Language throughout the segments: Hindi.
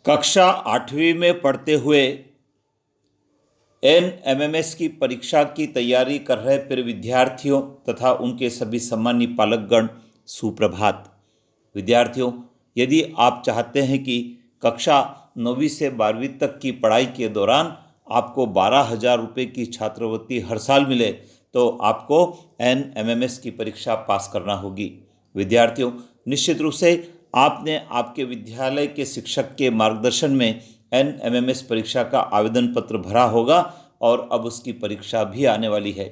कक्षा 8वीं में पढ़ते हुए एनएमएमएस की परीक्षा की तैयारी कर रहे प्रिय विद्यार्थियों तथा उनके सभी सम्मानीय पालकगण, सुप्रभात। विद्यार्थियों, यदि आप चाहते हैं कि कक्षा 9वीं से 12वीं तक की पढ़ाई के दौरान आपको 12,000 रुपये की छात्रवृत्ति हर साल मिले, तो आपको एनएमएमएस की परीक्षा पास करना होगी। विद्यार्थियों, निश्चित रूप से आपने आपके विद्यालय के शिक्षक के मार्गदर्शन में एनएमएमएस परीक्षा का आवेदन पत्र भरा होगा और अब उसकी परीक्षा भी आने वाली है।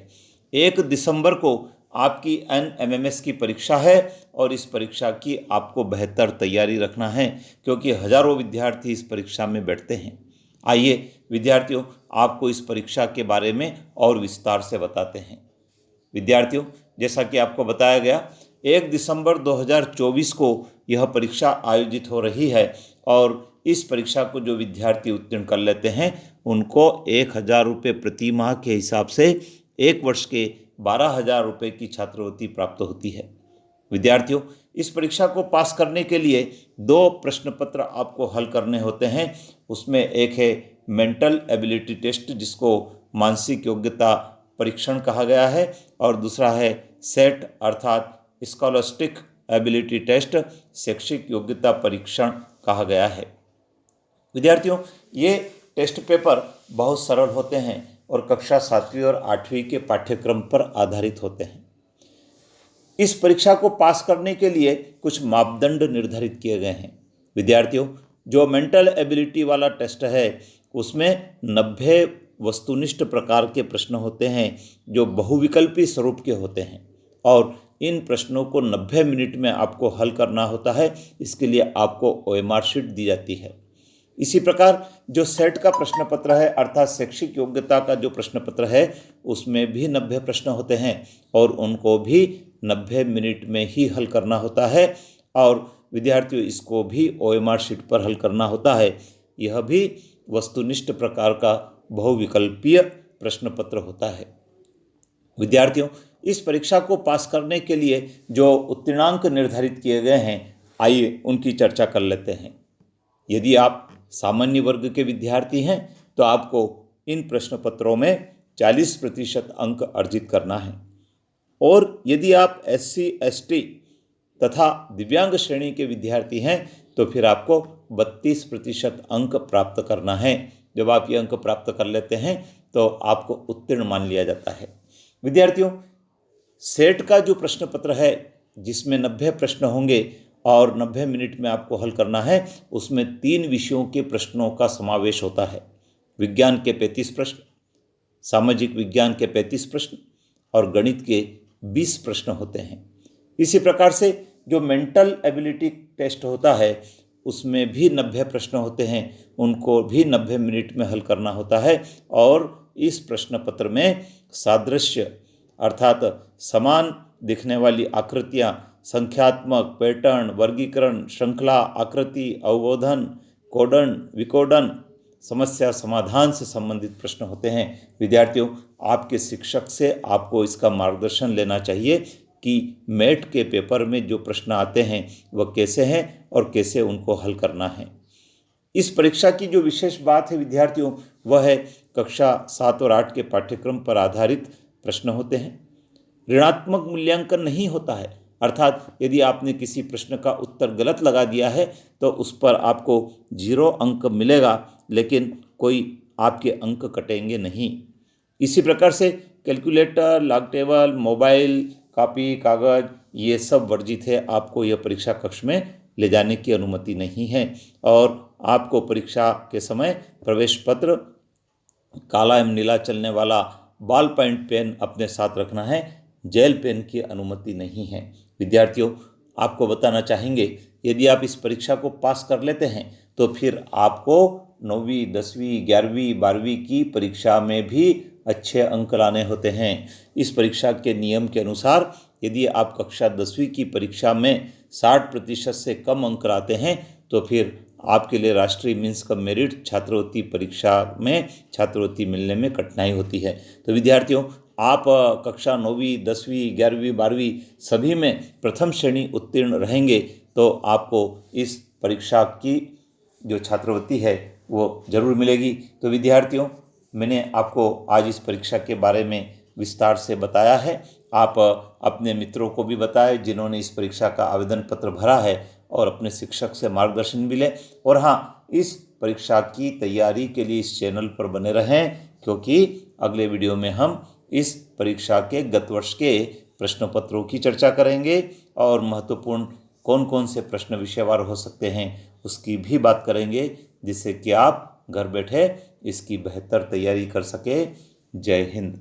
1 दिसंबर को आपकी एनएमएमएस की परीक्षा है और इस परीक्षा की आपको बेहतर तैयारी रखना है, क्योंकि हजारों विद्यार्थी इस परीक्षा में बैठते हैं। आइए विद्यार्थियों, आपको इस परीक्षा के बारे में और विस्तार से बताते हैं। विद्यार्थियों, जैसा कि आपको बताया गया, 1 दिसंबर 2024 को यह परीक्षा आयोजित हो रही है और इस परीक्षा को जो विद्यार्थी उत्तीर्ण कर लेते हैं उनको 1,000 रुपये प्रति माह के हिसाब से 1 वर्ष के 12,000 रुपये की छात्रवृत्ति प्राप्त होती है। विद्यार्थियों, इस परीक्षा को पास करने के लिए 2 प्रश्न पत्र आपको हल करने होते हैं। उसमें एक है मेंटल एबिलिटी टेस्ट, जिसको मानसिक योग्यता परीक्षण कहा गया है, और दूसरा है सेट अर्थात स्कॉलस्टिक एबिलिटी टेस्ट, शैक्षिक योग्यता परीक्षण कहा गया है। विद्यार्थियों, ये टेस्ट पेपर बहुत सरल होते हैं और कक्षा 7वीं और 8वीं के पाठ्यक्रम पर आधारित होते हैं। इस परीक्षा को पास करने के लिए कुछ मापदंड निर्धारित किए गए हैं। विद्यार्थियों, जो मेंटल एबिलिटी वाला टेस्ट है उसमें 90 वस्तुनिष्ठ प्रकार के प्रश्न होते हैं जो बहुविकल्पी स्वरूप के होते हैं और इन प्रश्नों को 90 मिनट में आपको हल करना होता है। इसके लिए आपको ओएमआर शीट दी जाती है। इसी प्रकार जो सेट का प्रश्न पत्र है अर्थात शैक्षिक योग्यता का जो प्रश्न पत्र है उसमें भी 90 प्रश्न होते हैं और उनको भी 90 मिनट में ही हल करना होता है और विद्यार्थियों, इसको भी ओएमआर शीट पर हल करना होता है। यह भी वस्तुनिष्ठ प्रकार का बहुविकल्पीय प्रश्न पत्र होता है। विद्यार्थियों, इस परीक्षा को पास करने के लिए जो उत्तीर्णांक निर्धारित किए गए हैं, आइए उनकी चर्चा कर लेते हैं। यदि आप सामान्य वर्ग के विद्यार्थी हैं तो आपको इन प्रश्न पत्रों में 40% अंक अर्जित करना है और यदि आप SC ST तथा दिव्यांग श्रेणी के विद्यार्थी हैं तो फिर आपको 32% अंक प्राप्त करना है। जब आप ये अंक प्राप्त कर लेते हैं तो आपको उत्तीर्ण मान लिया जाता है। विद्यार्थियों, सेट का जो प्रश्न पत्र है जिसमें 90 प्रश्न होंगे और 90 मिनट में आपको हल करना है, उसमें 3 विषयों के प्रश्नों का समावेश होता है। विज्ञान के 35 प्रश्न, सामाजिक विज्ञान के 35 प्रश्न और गणित के 20 प्रश्न होते हैं। इसी प्रकार से जो मेंटल एबिलिटी टेस्ट होता है उसमें भी 90 प्रश्न होते हैं, उनको भी 90 मिनट में हल करना होता है और इस प्रश्न पत्र में सादृश्य अर्थात समान दिखने वाली आकृतियाँ, संख्यात्मक पैटर्न, वर्गीकरण, श्रृंखला, आकृति, अवबोधन, कोडन, विकोडन, समस्या समाधान से संबंधित प्रश्न होते हैं। विद्यार्थियों, आपके शिक्षक से आपको इसका मार्गदर्शन लेना चाहिए कि मैट के पेपर में जो प्रश्न आते हैं वह कैसे हैं और कैसे उनको हल करना है। इस परीक्षा की जो विशेष बात है विद्यार्थियों, वह है कक्षा 7 और 8 के पाठ्यक्रम पर आधारित प्रश्न होते हैं। ऋणात्मक मूल्यांकन नहीं होता है, अर्थात यदि आपने किसी प्रश्न का उत्तर गलत लगा दिया है तो उस पर आपको 0 अंक मिलेगा, लेकिन कोई आपके अंक कटेंगे नहीं। इसी प्रकार से calculator, log table, mobile, copy, कागज, ये सब वर्जित है। आपको यह परीक्षा कक्ष में ले जाने की अनुमति नहीं है और आपको परीक्षा के समय प्रवेश पत्र, काला एवं नीला चलने वाला बॉल पॉइंट पेन अपने साथ रखना है। जेल पेन की अनुमति नहीं है। विद्यार्थियों, आपको बताना चाहेंगे, यदि आप इस परीक्षा को पास कर लेते हैं तो फिर आपको 9वीं, 10वीं, 11वीं, 12वीं की परीक्षा में भी अच्छे अंक लाने होते हैं। इस परीक्षा के नियम के अनुसार यदि आप कक्षा 10वीं की परीक्षा में 60% से कम अंक लाते हैं तो फिर आपके लिए राष्ट्रीय मीन्स कम मेरिट छात्रवृत्ति परीक्षा में छात्रवृत्ति मिलने में कठिनाई होती है। तो विद्यार्थियों, आप कक्षा 9वीं, 10वीं, 11वीं, 12वीं सभी में प्रथम श्रेणी उत्तीर्ण रहेंगे तो आपको इस परीक्षा की जो छात्रवृत्ति है वो ज़रूर मिलेगी। तो विद्यार्थियों, मैंने आपको आज इस परीक्षा के बारे में विस्तार से बताया है। आप अपने मित्रों को भी बताएं जिन्होंने इस परीक्षा का आवेदन पत्र भरा है, और अपने शिक्षक से मार्गदर्शन भी लें। और हाँ, इस परीक्षा की तैयारी के लिए इस चैनल पर बने रहें, क्योंकि अगले वीडियो में हम इस परीक्षा के गत वर्ष के प्रश्न पत्रों की चर्चा करेंगे और महत्वपूर्ण कौन कौन से प्रश्न विषयवार हो सकते हैं उसकी भी बात करेंगे, जिससे कि आप घर बैठे इसकी बेहतर तैयारी कर सके। जय हिंद।